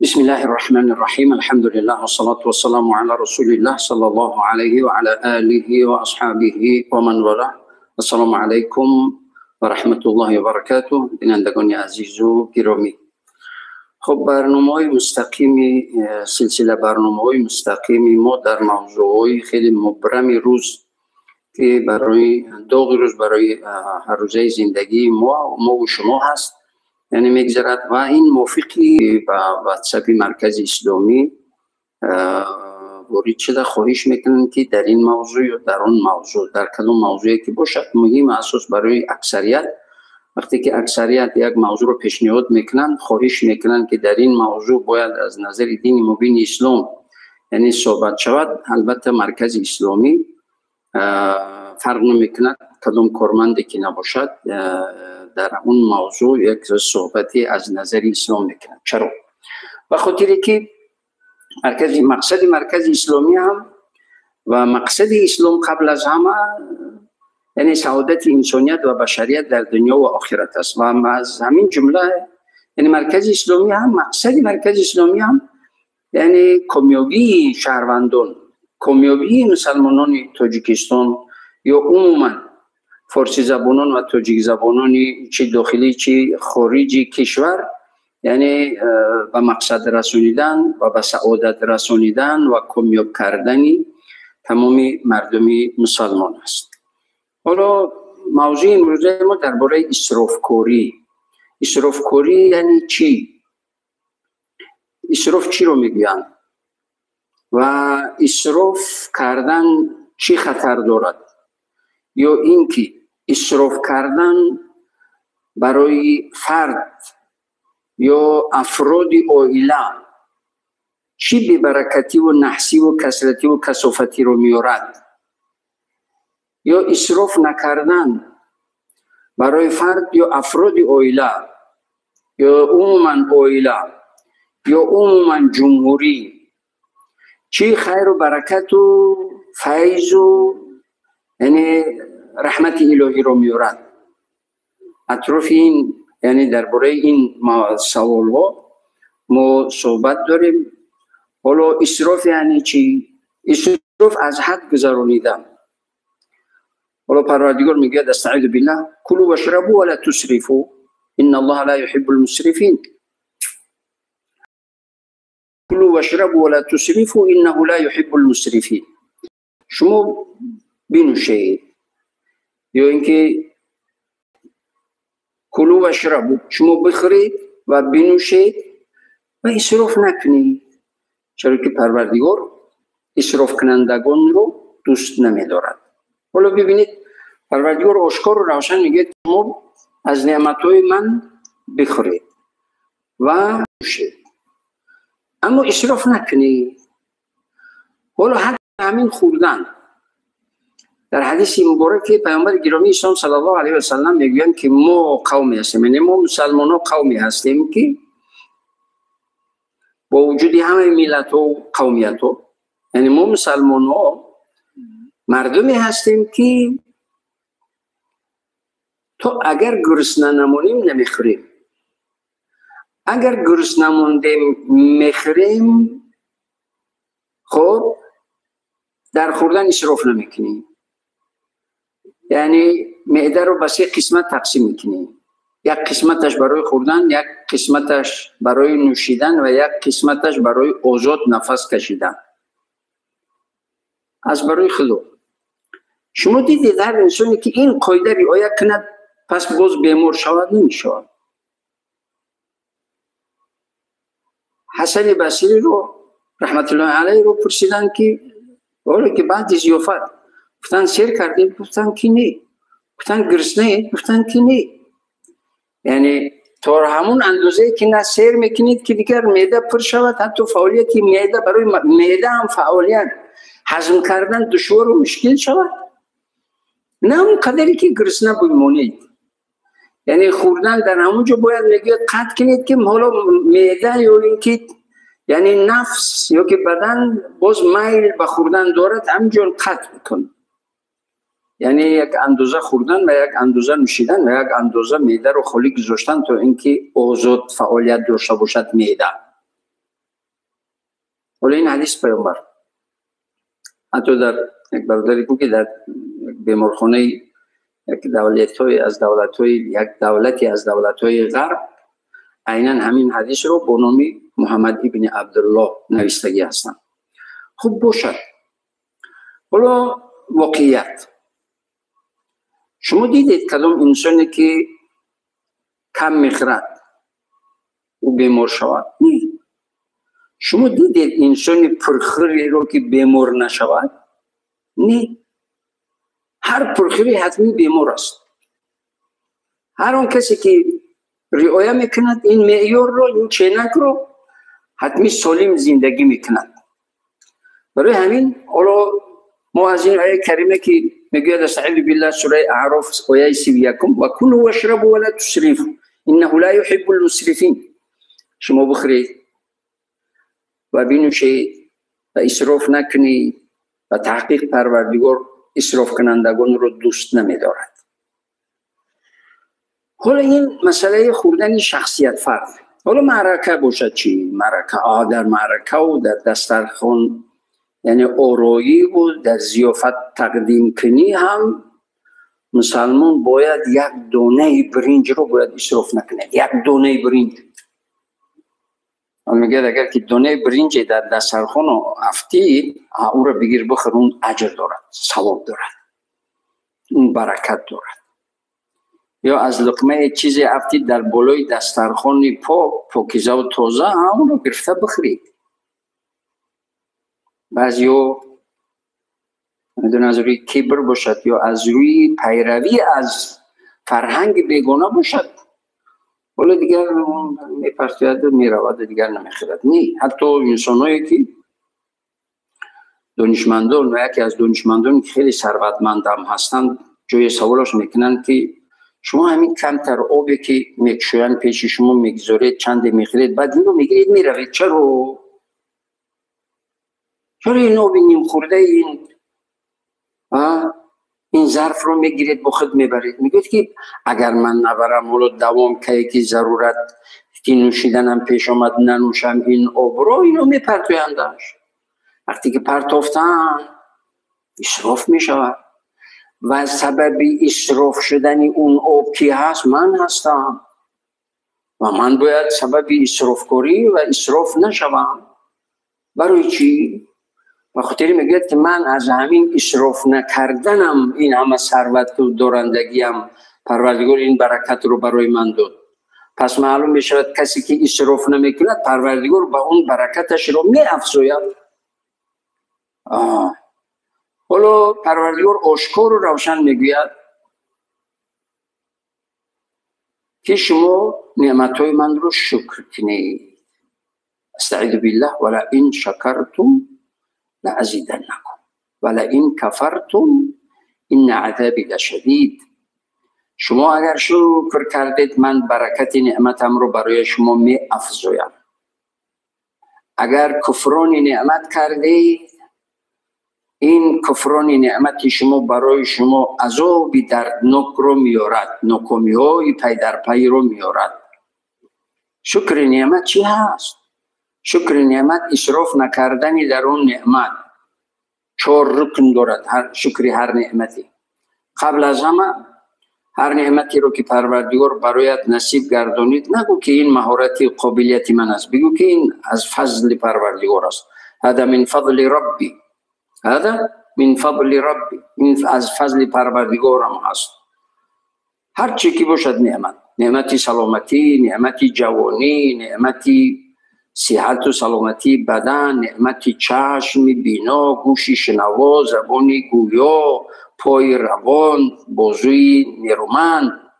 بسم الله الرحمن الرحیم. الحمد لله والصلاة والسلام علی رسول الله صلی الله علیه و علی آله و اصحابه و من والاه. السلام علیکم و رحمت الله و برکاته. بینندگان عزیز و گرامی، خب برنامه‌های مستقیم سلسله برنامه‌های مستقیم ما در موضوعهای خیلی مبرم روز که برای داغ روز برای هر روزه زندگی ما و شما هست، یعنی میگذرد و این موافقی با واتساپ مرکز اسلامی ورید شده. خواهش میکنم که در این موضوع یا در اون موضوع، در کدام موضوعی که باشد، مهم اساس برای اکثریت، وقتی که اکثریت یک موضوع رو پیشنهاد میکنن، خواهش میکنن که در این موضوع باید از نظر دین مبین اسلام یعنی صحبت شود. البته مرکز اسلامی فرق نمیکند کدام کارمندی که نباشد در اون موضوع یک صحبتی از نظر اسلام میکنند. چرا؟ به خاطر که مقصد مرکز اسلامی هم و مقصد اسلام قبل از همه یعنی سعادت انسانیت و بشریت در دنیا و آخرت است. و از همین جمله یعنی مرکز اسلامی هم مقصد مرکز اسلامی هم یعنی کامیابی شهروندان، کامیابی مسلمانان تاجیکستان یا عموما فارسی زبانان و تاجیک زبانان چه داخلی چه خارجی کشور، یعنی به مقصد رسانیدن و به سعادت رسانیدن و کامیاب کردن تمام مردم مسلمان است. حالا موضوع امروزه ما درباره اسرافکاری. اسرافکاری یعنی چی؟ اسراف چی رو میگویند و اسراف کردن چی خطر دارد، یا اینکه اسراف کردن برای فرد یا افراد عائله چی ببرکتی و نحسی و کثرتی و کثافتی رو میارد، یا اسراف نکردن برای فرد یا افراد عائله یا عموما عائله یا عموما جمهوری چی خیر و برکت و فیض و یعنی رحمت الهی رو میارد. اطراف این یعنی درباره این سوال ها ما صحبت داریم. حالا اسراف یعنی چی؟ اسراف از حد گذرانیدن. حالا پروردگار میگه استعیذ بالله کلوا واشربوا ولا تسرفوا ان الله لا يحب المسرفين. کلوا واشربوا ولا تسرفوا انه لا يحب المسرفين. شما بنوشید، یا اینکه کلوا واشربوا، شما بخورید و بنوشید و اسراف نکنید، چرا که پروردگار اسراف کنندگان رو دوست نمی‌دارد. حالا ببینید پروردگار آشکار و روشن میگه شما از نعمت‌های من بخورید و بنوشید اما اسراف نکنید. حالا حتی همین خوردن، در حدیث مبارک پیامبر گرامی اسلام صلی الله علیه و سلم میگویند که ما قومی هستیم، یعنی ما مسلمان ها قومی هستیم که با وجود همه ملت و قومیت ها، یعنی ما مسلمان ها مردمی هستیم که تو اگر گرسنه نمونیم نمیخوریم، اگر گرسنه نموندیم میخوریم، خب در خوردن اسراف نمیکنیم، یعنی معده رو به سه قسمت تقسیم میکنیم، یک قسمتش برای خوردن، یک قسمتش برای نوشیدن و یک قسمتش برای آزاد نفس کشیدن از برای خدا. شما دیدید هر انسانی که این قاعده رعایت کند پس باز بیمار شود نمیشود. حسن بصری رو رحمت الله علیه رو پرسیدن که حالا که بعد زیافت گفتن سیر کردید؟ گفتن که نه. گفتن گرسنه؟ گفتن که نه. یعنی تا همون اندازه که نه سیر میکنید که دیگر معده پر شود، حتی فعالیت معده برای معده هم فعالیت هضم کردن دشوار و مشکل شود، نه اون قدری که گرسنه بمانید. یعنی خوردن در همونجا باید میگه قطع کنید که حالا معده یا اینکه یعنی نفس یا که بدن باز میل به خوردن دارد همینجا قطع بکن. یعنی یک اندازه خوردن و یک اندازه نوشیدن و یک اندازه معده رو خالی گذاشتن تا اینکه آزاد فعالیت داشته باشد معده. ولی این حدیث پیامبر حتی در یک برادری بود که در بیمارخانه یک دولتی از دولت‌های غرب عیناً همین حدیث رو با نام محمد ابن عبدالله نویستگی هستند. خب باشد. حالا واقعیت شما دیدید کدام انسانی که کم میخورد او بیمار شود؟ نه. شما دیدید انسانی پرخوری رو که بیمار نشود؟ نه. هر پرخوری حتمی بیمار است. هر اون کسی که رعایت میکند این معیار رو، این چینک رو، حتمی سالم زندگی میکند. برای همین حالا ما از این آیه کریمه که میگوید استعیذ بالله سوره اعراف آیه 31 و کلوا واشربوا ولا تسرفوا انه لا يحب المسرفین. شما بخورید و بنوشید و اسراف نکنید و تحقیق پروردگار اسراف کنندگان رو دوست نمیدارد. حالا این مسئله خوردن شخصیت فرد. حالا معرکه باشد چی؟ معرکه در معرکه و در دسترخوان یعنی آرایی و در ضیافت تقدیم کنی هم مسلمان باید یک دانه برنج رو باید اسراف نکنه. یک دانه برنج. میگه اگر که دانه برنج در دسترخوان افتی او رو بگیر بخور، اون اجر دارد، ثواب دارد، اون برکت دارد. یا از لقمه چیزی افتی در بالای دسترخوان پاکیزه و تازه اون رو گرفته بخورید. بعضی ها از روی کبر باشد یا از روی پیروی از فرهنگ بیگانه باشد، ولی دیگر میپرسید و میرود و دیگر نمیخورد. نه، حتی انسان هایی که دانشمندان و یکی از دانشمندان که خیلی ثروتمند هم هستند جای سوالش میکنن که شما همین کمتر آبی که میکشوین پیش شما میگذارید چند میخورید بعد اینو میگیرید میروید، چرا این آبی نیم خورده این ظرف رو میگیرید با خود میبرید؟ میگوید که اگر من نبرم حالا دوام که ضرورت که نوشیدنم پیش آمد ننوشم این آب رو، اینو میپرتویندش. وقتی که پرتافتن اسراف میشود و سبب اسراف شدن اون آب کی هست؟ من هستم و من باید سبب اسراف کاری و اسراف نشوم. برای چی؟ و خاطر میگه که من از همین اسراف نکردنم این همه ثروت و دارندگیم پروردگار این برکت رو برای من داد. پس معلوم میشود کسی که اسراف نمیکند پروردگار با اون برکتش رو میافزاید. حالا پروردگار آشکار و روشن میگوید که شما نعمتهای من رو شکر کنید. استعیذ بالله ولئن شکرتم لازیدنکم ولئن کفرتم ان عذابی لشدید. شما اگر شکر کردید من برکت نعمتم رو برای شما می افزایم. اگر کفران نعمت کردید این کفران نعمت شما برای شما عذابی دردناک رو میارد، ناکامی های پی در پی رو میارد. شکر نعمت چی هست؟ شکر نعمت اسراف نکردن در اون نعمت. 4 رکن دارد شکر هر نعمتی. قبل از همه هر نعمتی رو که پروردگار برایت نصیب گردانید نگو که این مهارت قابلیت من است، بگو که این از فضل پروردگار است. هذا من فضل ربی، هذا من فضل ربی، این از فضل پروردگارم هست. هر چی که باشد نعمت، نعمتی سلامتی، نعمتی جوانی، نعمتی صحت و سلامتی بدن، نعمتی چشم بینا، گوشی شنوا، زبانی گویا، پای روان، بازوی نیرومند،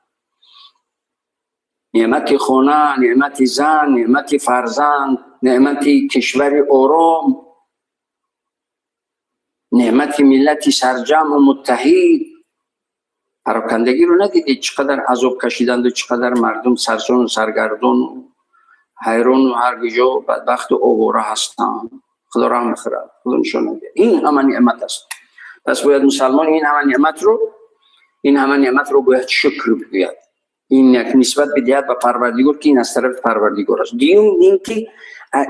نعمتی خانه، نعمتی زن، نعمتی فرزند، نعمتی کشور آرام، نعمتی ملتی سرجم و متحد. پراکندگی رو ندیدید چقدر عذاب کشیدند و چقدر مردم سرسون و سرگردان حیران و هر جا بدبخت و آواره هستند. خدا رحم بخورد، خدا نشان میده. این همه نعمت است. پس باید مسلمان این همه نعمت رو باید شکر بگوید. این یک نسبت بدهد به پروردگار که این از طرف پروردگار است. دیگه این که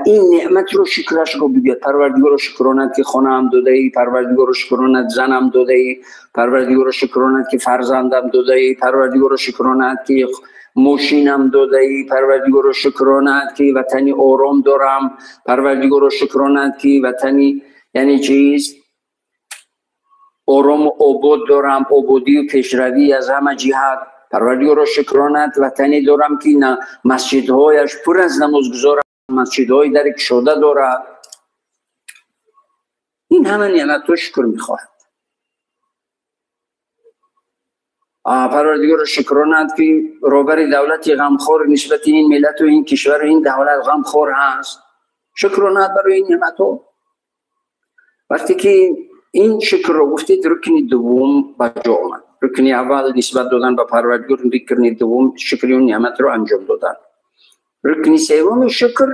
این نعمت رو شکرش رو بگید. پروردگار رو شکرانت که خانه هم داده ای، پروردگار رو شکرانت زنم داده ای، پروردگار رو شکرانت که فرزندم داده ای، پروردگار رو شکرانت که ماشینم داده ای، پروردگار رو شکرانت که وطنی آرام دارم، پروردگار رو شکرانت که وطنی یعنی چیز آرام و آباد دارم، آبادی و پیشروی از همه جهت. پروردگار رو شکرانت وطنی دارم که مسجدهایش پر از نمازگزار، مسجدهای در کشاده دارد. این همه نعمت رو شکر میخواهد. پروردگار رو شکرانت که روبر دولت غمخوار نسبت این ملت و این کشور و این دولت غمخوار هست. شکرانت برای این نعمت ها. وقتی که این شکر رو گفتید، رکن دوم بجا آمد. رکن اول نسبت دادن به پروردگار، رکن دوم شکر اون نعمت رو انجام دادن. رکن سوم شکر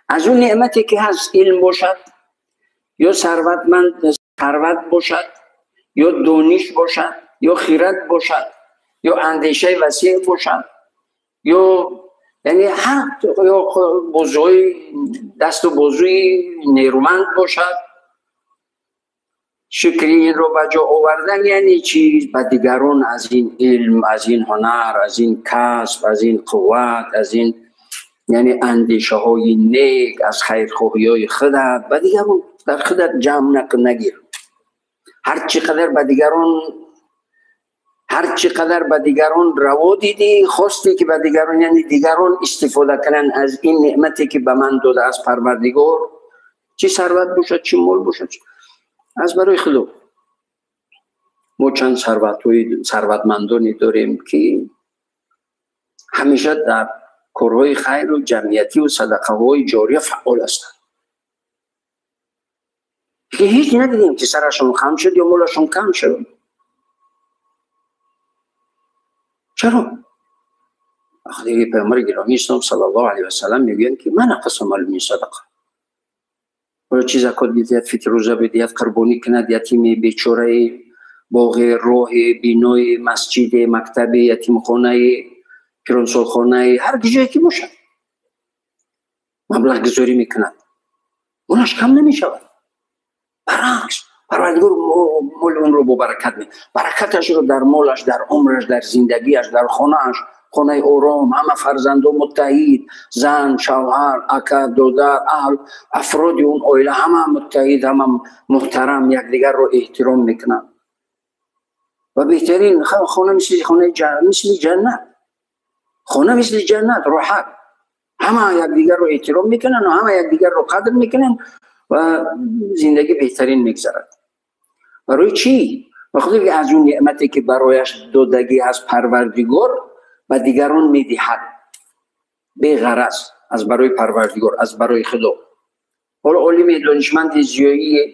از اون نعمتی که هست، علم باشد یا ثروت باشد یا دانش باشد یا خیرت باشد یا اندیشه وسیع باشد یا یعنی هر یا بازوی دست و بازوی نیرومند باشد. شکر این رو بجا آوردن یعنی چیز به دیگران از این علم، از این هنر، از این کسب، از این قوت، از این یعنی اندیشه های نیک، از خیرخواهی های خودت به دیگران در خودت جمع نگیر. هر چقدر به دیگران روا دیدی، خواستی که به دیگران یعنی دیگران استفاده کنن از این نعمتی که به من داده از پروردگار، چی ثروت باشد چی مال باشد، از برای خدا. ما چند ثروتمندانی داریم که همیشه در کارهای خیر و جمعیتی و صدقه های جاریه فعال هستند که هیچ ندیدیم که سرشون خم شد یا مالشون کم شد. چرا؟ وقتی پیامبر گرامی اسلام صلی الله علیه و سلم میگن که من قسم من صدقه، ولی چیز زکات بدهید، فطر روزه بدهید، قربانی کند، یتیم بیچاره، باغ، راه، بینای، مسجد، مکتب، یتیم خانه، پیرانسال خانه، هر جایی که باشد مبلغ گذاری میکند، اونش کم نمیشود. برعکس پروردگار مال اون رو با برکت می، برکتش رو در مالش، در عمرش، در زندگیش، در خانهش، خانه آرام، همه فرزند و متحد، زن، شوهر، اکا، دودر، اهل، افراد اون عائله همه متحد، همه محترم، یکدیگر رو احترام میکنن. و بهترین خانه مثل جنت، خانه مثل جنت راحت، همه یکدیگر رو احترام میکنن و همه یکدیگر رو قدر میکنن و زندگی بهترین میگذرد. برای چی؟ بخاطر که از اون نعمتی که برایش دادگی از پروردگار و دیگران میدهد به غرض، از برای پروردگار، از برای خدا. حالا عالم دانشمند زیایی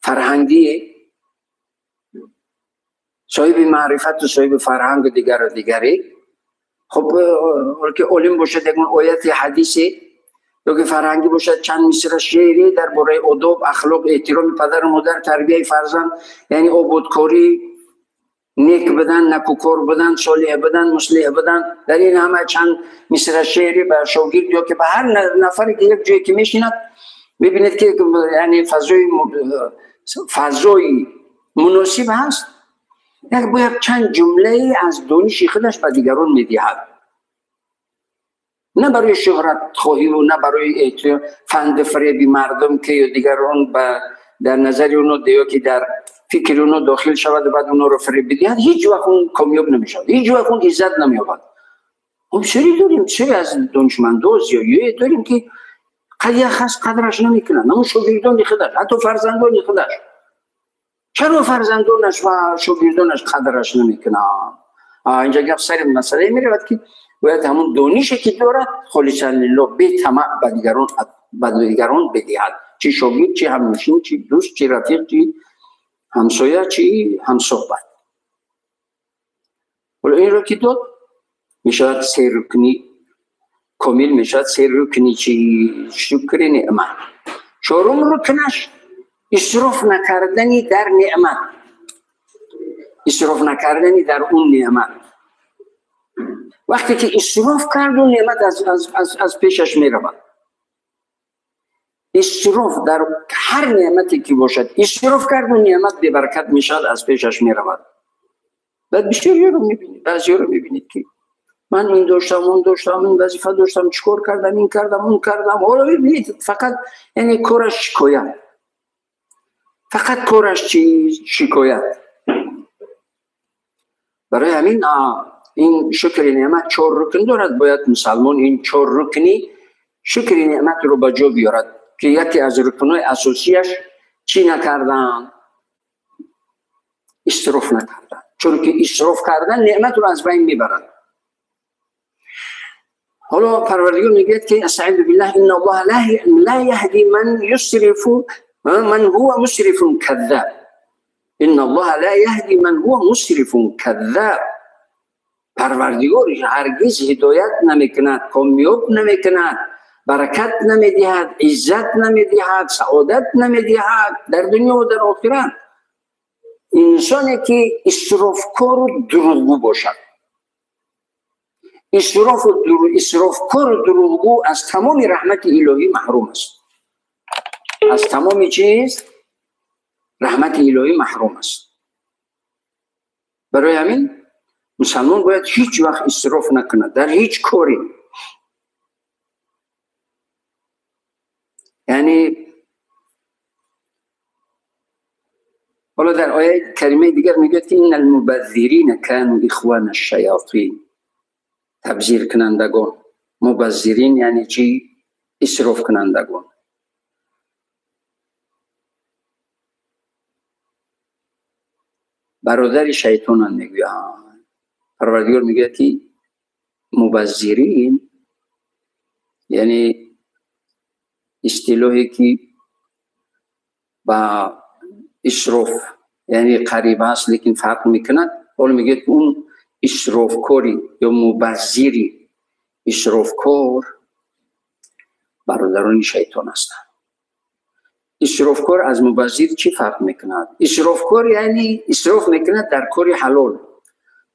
فرهنگی، صاحب معرفت و صاحب فرهنگ دیگری، خب که عالم باشد یک آیت حدیثی یا که فرهنگی باشد چند مصرع شعری درباره آداب، اخلاق، احترام پدر و مادر، تربیت فرزند، یعنی آبادکاری، نیک بدن، نکوکار بدن، صالح بدن، مصلح بدن، در این همه چند مصرع شعری به شاگرد یا که به هر نفری که یک جایی که میشیند ببینید که یعنی فضای مناسب هست، یک باید چند جمله از دانش خودش به دیگران میدهد، نه برای شهرت خواهی و نه برای فند فریب مردم که دیگران در نظر اونو دیو که در فکر اونو داخل شود و بعد اونو رو فریب بدهد، هیچ وقت اون کامیاب نمیشود، هیچ وقت اون عزت نمییابد. خب سری داریم، سری از دانشمندان زیایی داریم که قضیه خاص قدرش نمیکنن، اما شاگردان خودش، حتی فرزندان خودش. چرا فرزندانش و شاگردانش قدرش نمیکنن؟ اینجا گپ سر مسئله میرود که باید همون دانشی که دارد خالصا لله به طمع به دیگران بدهد، چی شاگرد، چی همنشین، چی دوست، چی رفیق، چی همسایه، چی همصحبت. ولی این رو که داد میشود سه رکنی کامل، میشود سه رکنی چی شکر نعمت. چهارم رکنش اسراف نکردنی در نعمت، اسراف نکردنی در اون نعمت. وقتی که اسراف کرد اون نعمت از پیشش می رود، اسراف در هر نعمتی که باشد اسراف کرد و نعمت بی برکت میشد، از پیشش میرود. بعد بسیاری رو میبینید، بعضی رو میبینید که من این داشتم اون داشتم این وظیفه داشتم چیکار کردم این کردم اون کردم، حالا ببینید فقط یعنی کارش شکایت، فقط کارش شکایت. برای همین این شکر نعمت 4 رکن دارد، باید مسلمان این 4 رکنی شکر نعمت رو به جا بیارد که یکی از رکنهای اساسیش چی نکردن؟ اسراف نکردن، چون که اسراف کردن نعمت رو از بین میبرد. حالا پروردگار میگه که استعیذ بالله ان الله لا یهدی من یسرف من هو مسرف کذاب. ان الله لا یهدی من هو مسرف کذاب. پروردگار هرگز هدایت نمیکند، کامیاب نمیکند، برکت نمیدهد، عزت نمیدهد، سعادت نمیدهد در دنیا و در آخرت انسانی که اسرافکار و دروغگو باشد. اسرافکار و دروغگو از تمام رحمت الهی محروم است، از تمام چیز رحمت الهی محروم است. برای همین مسلمان باید هیچ وقت اسراف نکند در هیچ کاری. یعنی حالا در آیه کریمه دیگر میگه که این المبذرین کانوا اخوان الشیاطین. تبذیر کنندگان، مبذرین یعنی چی؟ اسراف کنندگان. برادر شیطان میگه. پروردگار میگه که مبذرین یعنی اصطلاحی که با اسراف یعنی قریب است لیکن فرق میکند. حالا میگه که اون اسرافکاری یا مبذری، اسرافکار برادران شیطان هستند. اسرافکار از مبذر چی فرق میکند؟ اسرافکار یعنی اسراف میکند در کاری حلال،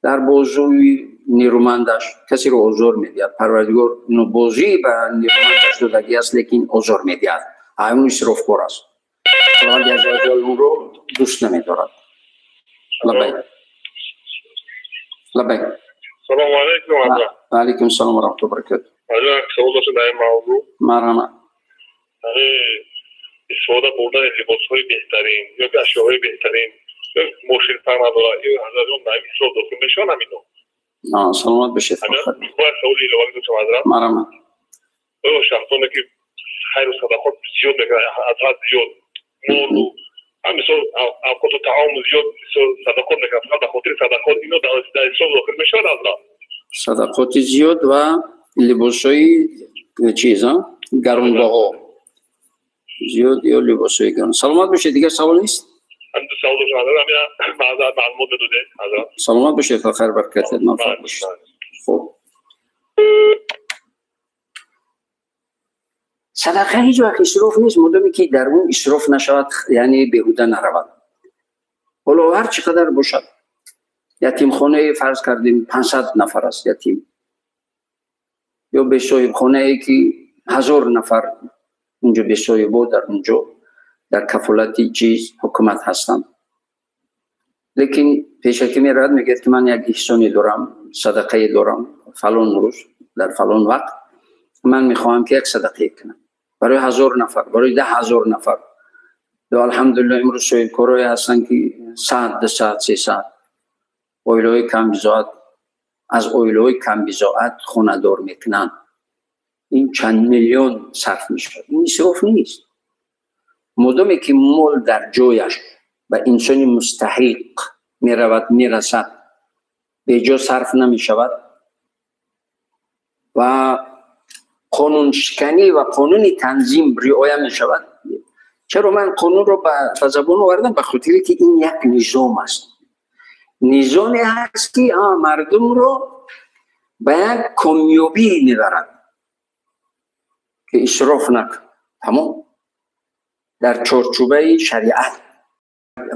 در بازوی نیرومندش کسی رو آزار میدهد. پروردگار اینو بازی به نیرومندش دادگی است لیکن آزار میدهد، همون اسرافکار است. خداوند عزوجل اون رو دوست نمیدارد. لبیک لبیک. سلام علیکم. و علیکم السلام و رحمت الله و برکاته. حالا سوال داشتم در این موضوع. مرحبا. استفاده بردن لباس‌های بهترین یا اشیاءهای بهترین مشکل فرمانده این حضرتون در این سوال داخل میشن همینو. سلامت بشید. باید سوالی لوال دوستم حضرت. مرحبا. شخصانی که خیر و صدقات زیاد میکنن، از حد زیاد مال و مثلا اوقات طعام زیاد صدقات میکنن، فقط به خاطر صدقات اینو در اسلام داخل میشن حضرت. صدقات زیاد و لباسای چیزا گرانبها زیاد یا لباسای گران. سلامت بشید. دیگه سوال نیست؟ هم دو سوال داشتم حضرت. معذرت معلومات داده حضرت. سلامت بشید. خیر برکت موفق باشید. خب صدقه هیچ وقت اسراف نیست مادامی که در اون اسراف نشود، یعنی بیهوده نرود. حالا هر چقدر باشد. یتیم خانه فرض کردیم 500 نفر است یتیم، یا به صاحب خانه ای که 1000 نفر اونجا به صاحب در اونجا در کفالت چیز حکومت هستند. لیکن پیشکی میرد میگه که من یک احسانی دارم، صدقه دارم، فلان روز در فلان وقت من میخواهم که یک صدقه کنم برای 1000 نفر، برای 10,000 نفر. و الحمدلله امروز صاحب کارهای هستن که 100 200 300 اویلوی کم بزاعت از اویلوی کم بزاعت خونه دار میکنن. این چند میلیون صرف میشه. این اسراف نیست مادامی که مال در جایش و انسان مستحق میرود میرسد به جا صرف نمیشود و قانون شکنی و قانون تنظیم رعایت میشود. چرا من قانون رو به زبان آوردم؟ به خاطر که این یک نظام است، نظامی هست که مردم رو به یک کامیابی میبرد که اسراف نکن. تمام در چارچوبه شریعت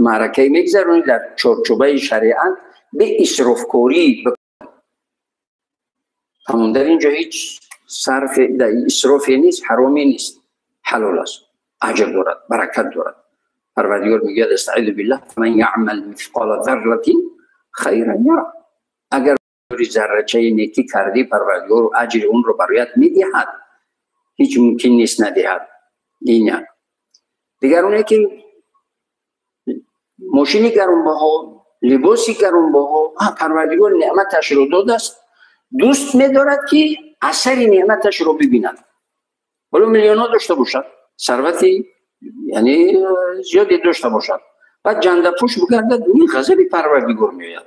معرکه میگذرونی، در چارچوبه شریعت به اسرافکاری بکن. تمام در اینجا هیچ صرف در اسرافی نیست، حرامی نیست، حلال است. اجر دارد، برکت دارد. پروردگار میگه استعیذ بالله من یعمل مثقال ذره خیرا یره. اگر ذره‌چه نیکی کردی پروردگار اجر اون رو برایت میدهد، هیچ ممکن نیست ندهد. اینه دیگر اونه که ماشینی گرانبها، لباسی گرانبها، پروردگار نعمتش رو داده است، دوست می‌دارد که اثر نعمتش رو ببیند. ولو میلیون‌ها داشته باشد، ثروتی یعنی زیادی داشته باشد، بعد جنده پوش بگردد، این غضب پروردگار میآید.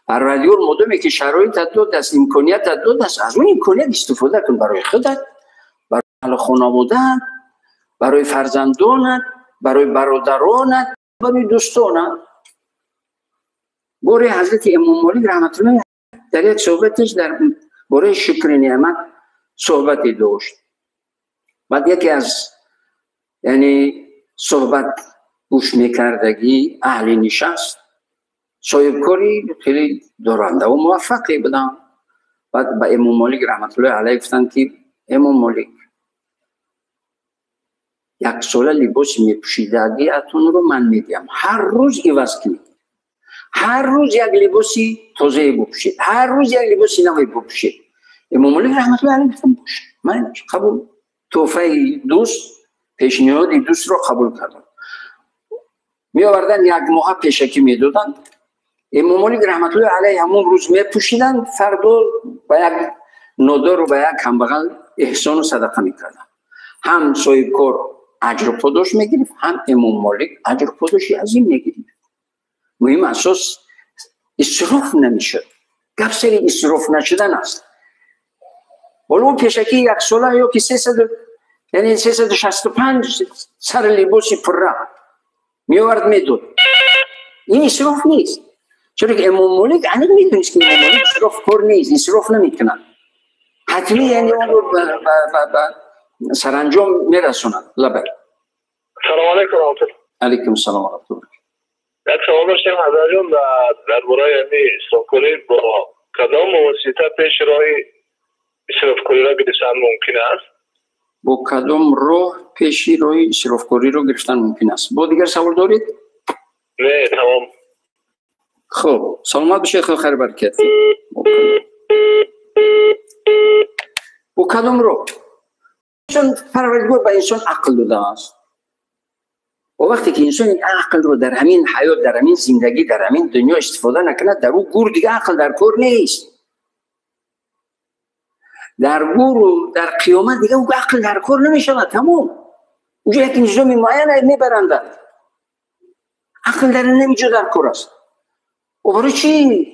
پروردگار مدامی که شرایط داده است، امکانیت داده است، از اون امکانیت استفاده کن برای خودت، برای اهل خانواده‌ات، برای فرزندانت، برای برادرانت، برای دوستانت. باره حضرت امام مالک رحمت الله در یک صحبتش در باره شکر نعمت صحبتی داشت. بعد یکی از یعنی صحبت گوش میکردگی اهل نشست، صاحبکاری خیلی دارنده و موفقی بودن. بعد به امام مالک رحمت الله علیه گفتن که امام مالک یک ساله لباس میپوشیدگی اتون رو من میدیم، هر روز عوض کنید، هر روز یک لباسی تازه بپوشید، هر روز یک لباسی نوی بپوشید. امام مالک رحمت الله علیه گفتن باشه، من قبول. تحفه دوست، پیشنهاد دوست رو قبول کردم. می آوردن یک ماه پیشکی میدادن، امام مالک رحمت الله علیه همون روز میپوشیدن، فردا با یک نادار و با یک کمبغل احسان و صدقه میکردن. هم صاحب کار اجر و پاداش میگرفت، هم امام مالک اجر و پاداشی عظیم میگرفت. مهم اساس اسراف نمیشد، گپ سر اسراف نشدن است. ولو پیشکی یک ساله یا که 300 یعنی 365 سر لباسی پره میآورد میداد، این اسراف نیست. چرا که امام مالک اصلا میدونست که امام مالک اسراف کار نیست، اسراف نمیکنن، حتمی یعنی اون رو به سرانجام میرسونن. لبک. سلام علیکم. علیکم السلام و رحمت الله. یک سوال داشتم حضرت جان، درباره یعنی اسرافکاری با کدام واسطه پیش روی اسرافکاری را گرفتن ممکن است؟ با کدام راه پیشی روی اسرافکاری رو گرفتن ممکن است؟ با دیگر سوال دارید؟ نه تمام. خب سلامت بشه، خیر برکت. با کدام راه؟ چون پروردگار به انسان عقل داده است و وقتی که انسان این عقل رو در همین حیات، در همین زندگی، در همین دنیا استفاده نکنه، در اون گور دیگه عقل در کار نیست. در گور و در قیامت دیگه اون عقل در کار نمیشه. تمام اونجا یک نظام معین میبرنده، عقل در نمیجا در کار است. و برای چی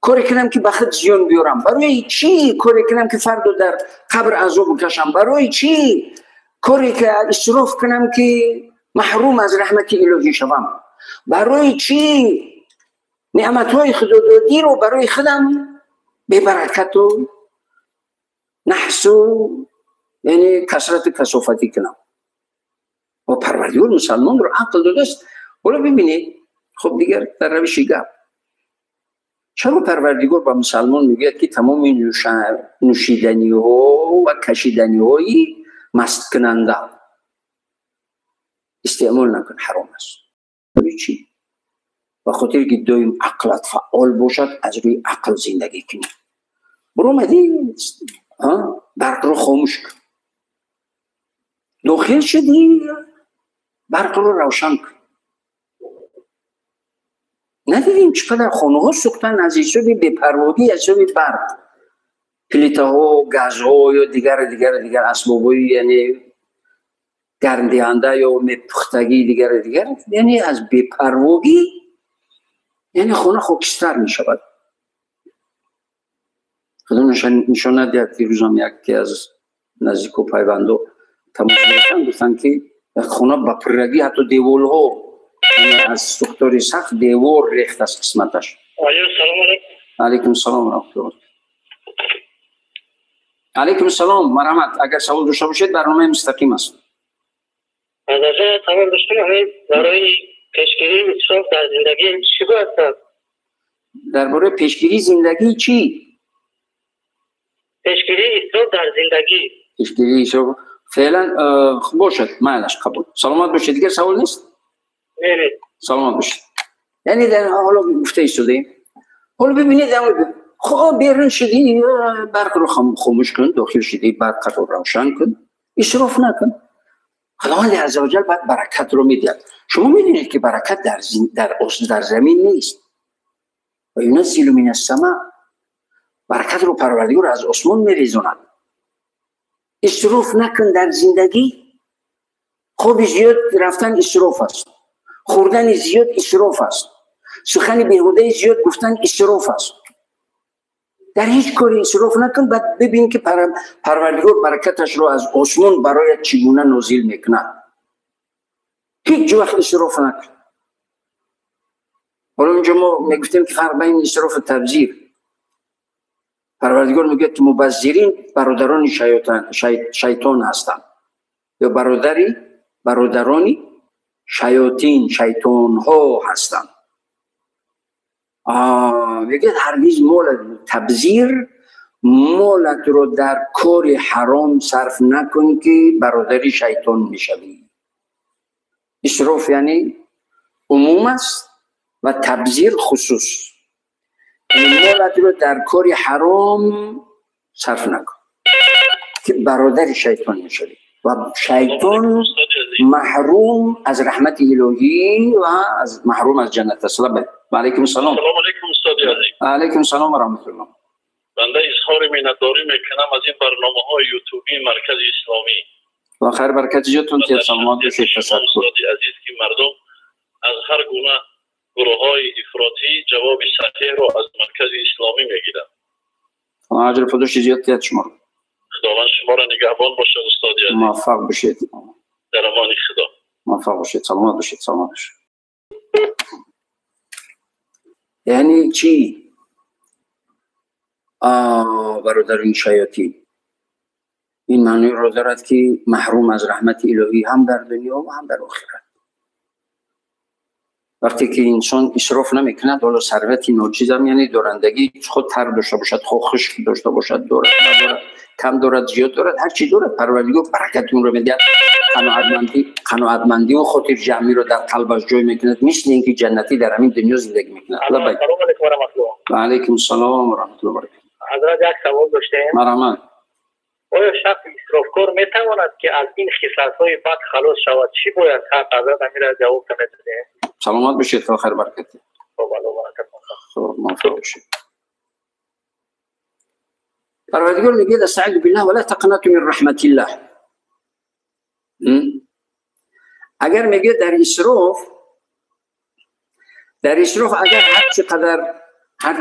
کاری کنم که بخت زیان بیارم؟ برای چی کاری کنم که فردا در قبر عذاب بکشم؟ برای چی کاری که اسراف کنم که محروم از رحمت الهی شوم؟ برای چی نعمتهای خدادادی رو برای خودم به برکت و نحس و یعنی کثرت کثافتی کنم؟ و پروردگار مسلمان رو عقل داده است. حالا ببینید، خب دیگر در روش گپ، چرا پروردگار با مسلمان میگه که تمام نوشیدنی ها و کشیدنی های مست کننده استعمال نکن، حرام است؟ برای چی؟ و خاطر که دایم عقلت فعال باشد، از روی عقل زندگی کنی. برو مدی برق رو خاموش کن، داخل شدی برق رو روشن کن. ندیدیم چقدر خانه ها سوختن از حساب بی‌پروایی، از حساب برق، پلیته ها، گاز ها یا دیگر اسباب های یعنی گرم دهنده یا پختگی دیگر یعنی از بی‌پروایی یعنی خانه خاکستر می شود. خدا نشان ندهد که روزم یکی از نزدیک و پیوندو تماس گرفتن، گفتن که خانه با پرگی حتی دیوال ها از سوختاری سخت دیوار ریخت از قسمتش. علیکم السلام و رحمت الله. علیکم السلام مرحمت. اگر سوال داشته باشید برنامه مستقیم است. حضرت سوال داشتم برای پیشگیری اسراف در زندگی چی باید؟ درباره پیشگیری زندگی چی؟ پیشگیری اسراف در زندگی. پیشگیری اسراف. فعلا باشد معنیش قبول. سلامت باشید. دیگه سوال نیست؟ نه. سلامت باشید. یعنی در حالا گفته شده حالا ببینید خب بیرون شدی برق رو خاموش کن، داخل شدی برق رو روشن کن، اسراف نکن. خداوند عزوجل باید برکت رو میده. شما میدونید که برکت در زمین نیست. و ینزل من السماء، برکت رو پروردگار از آسمان میریزوند. اسراف نکن در زندگی. خواب زیاد رفتن اسراف است، خوردن زیاد اسراف است، سخن بیهوده زیاد گفتن اسراف است. در هیچ کاری اسراف نکن. بعد ببین که پروردگار برکتش رو از آسمان برایت چگونه نازل میکنه. هیچ وقت اسراف نکن. حالا اینجا ما میگفتیم که فرق بین اسراف و تبذیر. پروردگار میگه که مبذرین برادران شیطان هستند، یا برادرانی شیاطین، شیطان ها هستند. میگه هرگز تبذیر مالت رو در کار حرام صرف نکن که برادری شیطان میشوی. اسراف یعنی عموم است و تبذیر خصوص. مالت رو در کار حرام صرف نکن که برادر شیطان میشوی و شیطان محروم از رحمت الهی و از محروم از جنت است. و علیکم السلام. سلام علیکم استاد عزیز. علیکم السلام و رحمت الله. بنده اظهار منتداری میکنم از این برنامه‌های یوتیوبی مرکز اسلامی. و خیر برکت جاتون که سلامت باشید. تشکر. استاد عزیز که مردم از هر گونه گروه‌های افراطی جواب صحیح رو از مرکز اسلامی میگیرن. اجر فداش زیاد شما. خداوند شما را نگهبان باشه استاد عزیز. موفق باشید. در امان خدا. موفق باشید. سلامت باشید. سلامت باشید. یعنی چی؟ برادران شیاطین این معنی رو دارد که محروم از رحمت الهی هم در دنیا و هم در آخرت. وقتی که انسان اسراف نمیکنه، حالا ثروتی ناچیز هم یعنی دارندگی خود تر داشته باشد، خود خشک داشته باشد، دارد ندارد، کم دارد زیاد دارد، هر چی دارد پروردگار برکتون رو میده. قناعتمندی و خاطر جمعی رو در قلبش جای میکنه، مثل اینکه جنتی در همین دنیا زندگی میکنه. سلام علیکم و رحمت الله. و علیکم السلام و رحمت الله و برکاته. حضرت یک سوال داشتیم. مرحبا. آیا شخص اسرافکار میتواند که از این خصلت‌های بد خلاص شود؟ چی باید کرد؟ حضرت امیر جواب میده. سلامت باشید. تا خیر برکت. خب الله برکت. خب موفق باشید. پروردگار میگه استعذ بالله ولا تقنطوا من رحمت الله. اگر میگه در اسراف اگر هر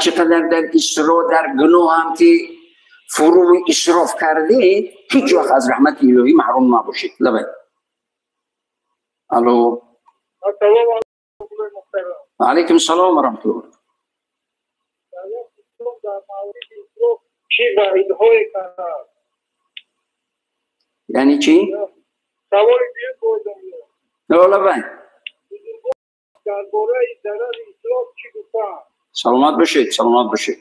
چقدر در اسراف در گناه هم که فرو اسراف کرده، هیچ وقت از رحمت الهی محروم نباشید. لبید. الو. علیکم السلام و رحمت الله. یعنی چی؟ سوال دیگه بودم. لبید. سلامت باشید. سلامت باشید.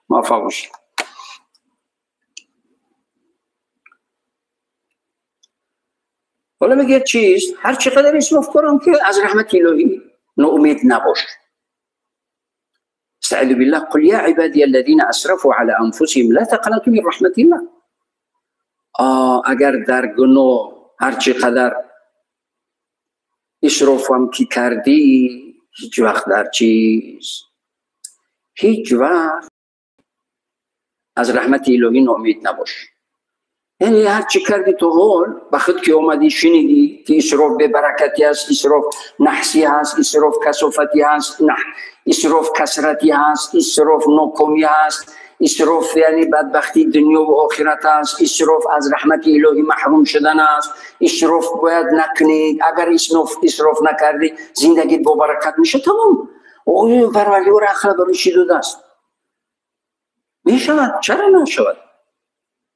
موفق باشید. حالا میگه چیز؟ هر چقدر اسراف کنم که از رحمت الهی ناامید نباش. استعذ بالله قل یا عبادی الذین اسرفوا علی انفسهم لا تقنطوا من رحمت الله. اگر در گناه هر چقدر اسراف هم که کردی، هیچ وقت از رحمت الهی ناامید نباش. یعنی هر چی کردی تو حال بخد که اومدی شنیدی که اسراف به برکتی هست، اسراف نحسی هست، اسراف کثافتی هست، اسراف کثرتی هست، اسراف ناکامی هست، اسراف یعنی بدبختی دنیا و آخرت هست، اسراف از رحمت الهی محروم شدن است، اسراف باید نکنید. اگر اسراف نکردی زندگیت با برکت میشه. تمام. اوه پروردگار اخلاق برای چی داده است؟ میشود. چرا نشود؟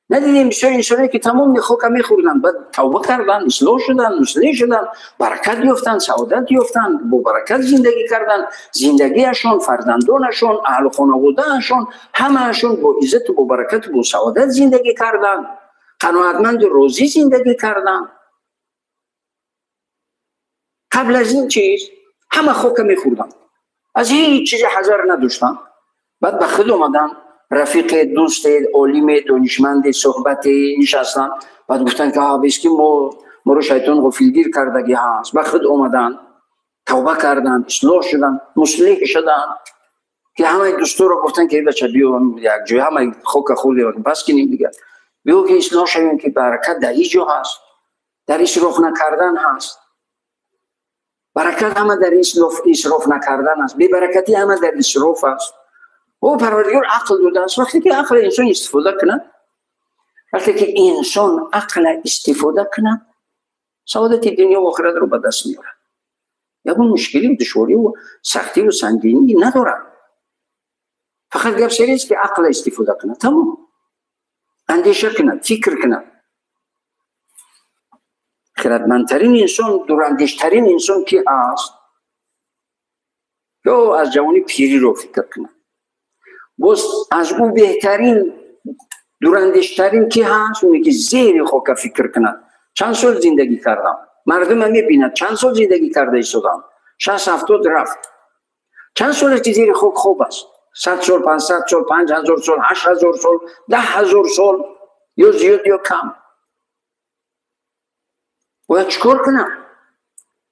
ندیدیم بسیار انسانی که تمام خاک میخوردن، بعد توبه کردن، اصلاح شدن، مسلح شدن، برکت یافتن، سعادت یافتن، با برکت زندگی کردن، زندگیشون، فرزندانشون، اهل خانوادهشون، همهشون با عزت و با برکت و با سعادت زندگی کردن. قناعتمند و راضی زندگی کردن. قبل از این چیز همه خوک میخوردن، از هیچ چیز حذر نداشتن. بعد به خود اومدن، رفیق، دوست، عالم، دانشمند، صحبت نشستن. بعد گفتن که بیس که ما رو شیطان غفلگیر کردگی هست. به خود اومدن، توبه کردن، اصلاح شدن، مصلح شدن. که همه دوستو رو گفتن که بچه بیو یک جای همه خوک خوردی بس کنیم دیگه، بیو که اصلاح شویم که برکت در اینجا هست، در اسراف نکردن هست. برکت همه در اسراف نکردن است، بی برکتی همه در اسراف است. او پروردگار عقل داده است. وقتی که عقل انسان استفاده کنه، وقتی که انسان عقل استفاده کنه، سعادت دنیا و آخرت رو به دست میاره. یکون مشکلی و دشواری و سختی و سنگینی نداره. فقط گپ سری است که عقل استفاده کنه، تمام. اندیشه کنه، فکر کنه. خردمندترین انسان، دوراندیشترین انسان که است، یا از جوانی پیری رو فکر کنه. باز از او بهترین، دوراندیشترین که هست، اونی که زیر خوک فکر کنه. چند سال زندگی کردم، مردم هم میبیند چند سال زندگی کرده ایستادم، 60-70 رفت. چند سال که زیر خوک خوب است؟ 100 سال، 500 سال، 5000 سال، 8000 سال، 10000 سال، یا زیاد یا کم. باید چکار کنم؟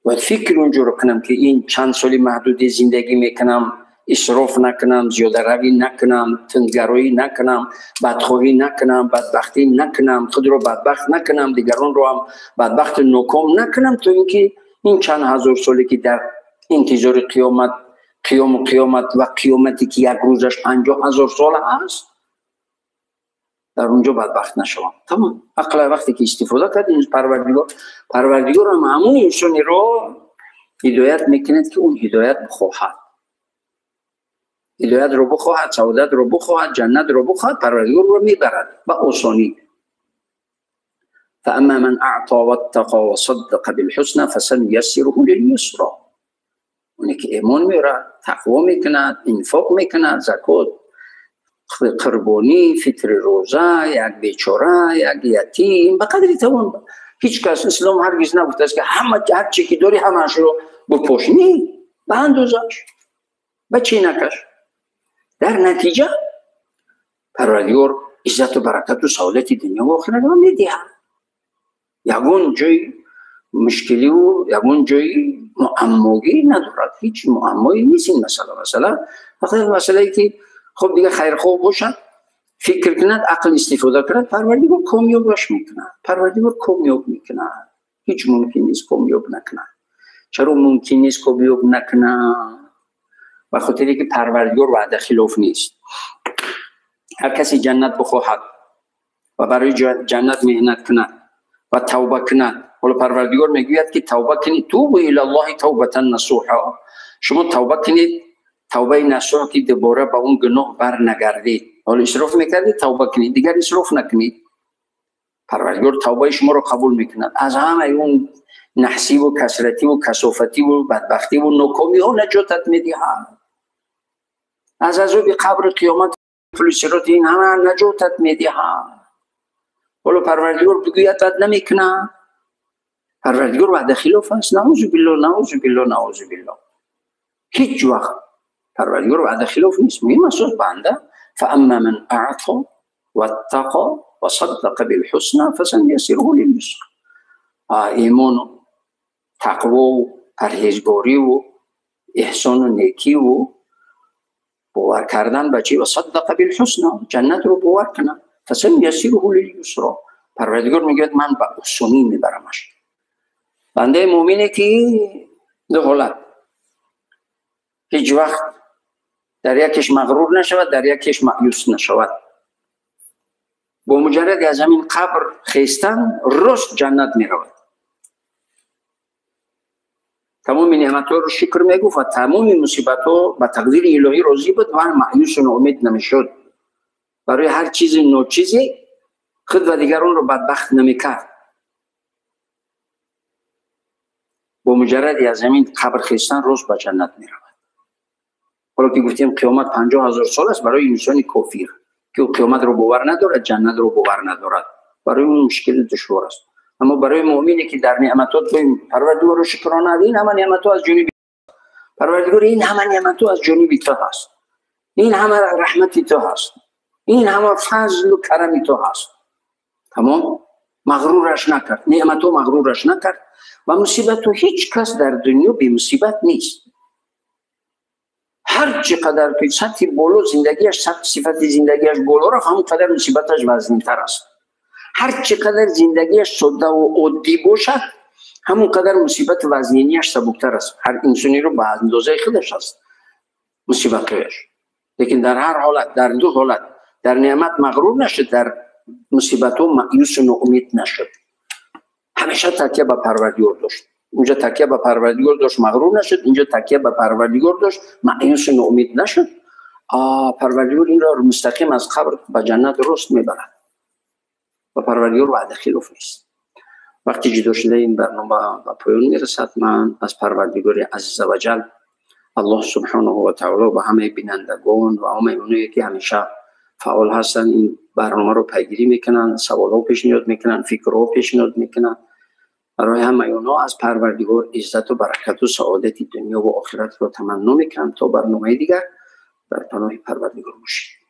باید فکر اونجا رو کنم که این چند سالی محدود زندگی میکنم، اسراف نکنم، زیاده روی نکنم، تندگرایی نکنم، بدخواهی نکنم، بدبختی نکنم، خود رو بدبخت نکنم، دیگران رو هم بدبخت ناکام نکنم، تا اینکه این چند هزار سالی که در انتظار قیامت و قیامتی که یک روزش 50000 سال هست، در اونجا بدبخت نشوم. تمام. عقل وقتی که استفاده کرد، این پروردگار هم همون انسانی رو هدایت میکند که اون هدایت بخواهد، هدایت رو بخواهد، سعادت رو بخواهد، جنت رو بخواهد، پروردگار رو میبرد به آسانی. فاما من اعطى واتقى وصدق بالحسنى فسنيسره لليسرى. اونی که ایمان میاره، تقوا میکند، انفاق میکند، زکات، قربانی، فطر روزه، یک بیچاره، یک یتیم، به قدری توان. هیچ کس اسلام هرگز نگفته است که هر چی که داری همش رو بپوشنی، به اندازش، به چی نکش. در نتیجه پروردگار عزت و برکت و سعادت دنیا و آخرت رو میدهد. یگون جای مشکلی و یگون جای معمایی ندارد، هیچ معمایی نیست این مسئله. فقط مسئله که خب دیگه خیر خوب باشد، فکر کند، عقل استفاده کند، پروردگار کامیابش میکند. پروردگار کامیاب میکند. هیچ ممکن نیست کامیاب نکند. چرا ممکن نیست کامیاب نکند؟ و خاطری که پروردگار وعده خلاف نیست. هر کسی جنت بخواهد و برای جنت مهنت کند و توبه کند، ولی پروردگار میگوید که توبه کنید، توبوا الی الله توبه نصوحا. شما توبه کنید، توبه نصوح که دوباره به اون گناه بر نگردید. حالا اسراف میکردید، توبه کنید، دیگر اسراف نکنید. پروردگار توبه شما رو قبول میکند. از همه اون نحسی و کسرتی و کثافتی و بدبختی و ناکامی ها نجاتت میدهد. از عذاب قبر، قیامت، فلسرات، این همه نجاتت میدهد. ولی پروردگار بگوید بد نمیکنه. پروردگار وعده خلاف است. نعوذ بالله، نعوذ بالله، نعوذ بالله. هیچ وقت پروردگار وعده خلاف نیست. مهم است بنده فاما من اعطى واتقى وصدق بالحسنى فسنيسره لليسرى. ایمان و تقوا و پرهیزگاری و احسان و نیکی و باور کردن به چی؟ و صدق بالحسنى، جنت رو باور کنه. فسنيسره لليسرى. پروردگار میگه من به آسانی میبرمش. بنده مومنه که دو حالت، هیچ وقت در یکش مغرور نشود، در یکش مایوس نشود. با مجرد از همین قبر خیستن راست جنت می رود. تمام نعمت ها رو شکر می گفت و تمام مصیبت ها به تقدیر الهی راضی بود و مایوس و ناامید نمیشد. برای هر چیز ناچیزی خود و دیگران رو بدبخت نمی کرد. با مجرد از همین قبر خیستن راست به جنت می رود. حالا که گفتیم قیامت 50000 سال است برای انسان کافر که قیامت رو باور ندارد، جنت رو باور ندارد. برای اون مشکل دشوار است. اما برای مؤمنی که در نعمتات بگیم پروردگار رو شکرانه این همه نعمت از جانب پروردگار، این همه نعمت از جانب تو هست، این همه رحمت تو هست، این همه فضل و کرم تو هست. تمام مغرورش نکرد، نعمتو مغرورش نکرد. و مصیبت تو هیچ کس در دنیا بی مصیبت نیست. هر چقدر که سطح بالا زندگیش، صفت زندگیش بالا رفت، همونقدر مصیبتش وزن‌تر است. هر چقدر زندگیش ساده و عادی باشد، همونقدر مصیبت وزنینیش سبکتر است. هر انسانی رو به اندازه خودش است مصیبتش. لیکن در هر حالت، در دو حالت، در نعمت مغرور نشد، در مصیبت و مایوس و ناامید نشد. همیشه تکیه به پروردگار داشت. اونجا تکیه به پروردگار داشت، مغرور نشد. اینجا تکیه به پروردگار داشت، مایوس و ناامید نشد. پروردگار این را مستقیم از قبر به جنت درست میبرد و پروردگار وعده خلاف نیست. وقتی جدا شده این برنامه به پایان میرسد، من از پروردگار عز و جل الله سبحانه و تعالی به همه بینندگان و همه اونایی که همیشه فعال هستن این برنامه رو پیگیری میکنن، سوالات پیشنهاد میکنن، فکرها پیشنهاد میکنن، برای همه اونها از پروردگار عزت و برکت و سعادت دنیا و آخرت رو تمنا میکنم. تا برنامه دیگر در پناه پروردگار باشید.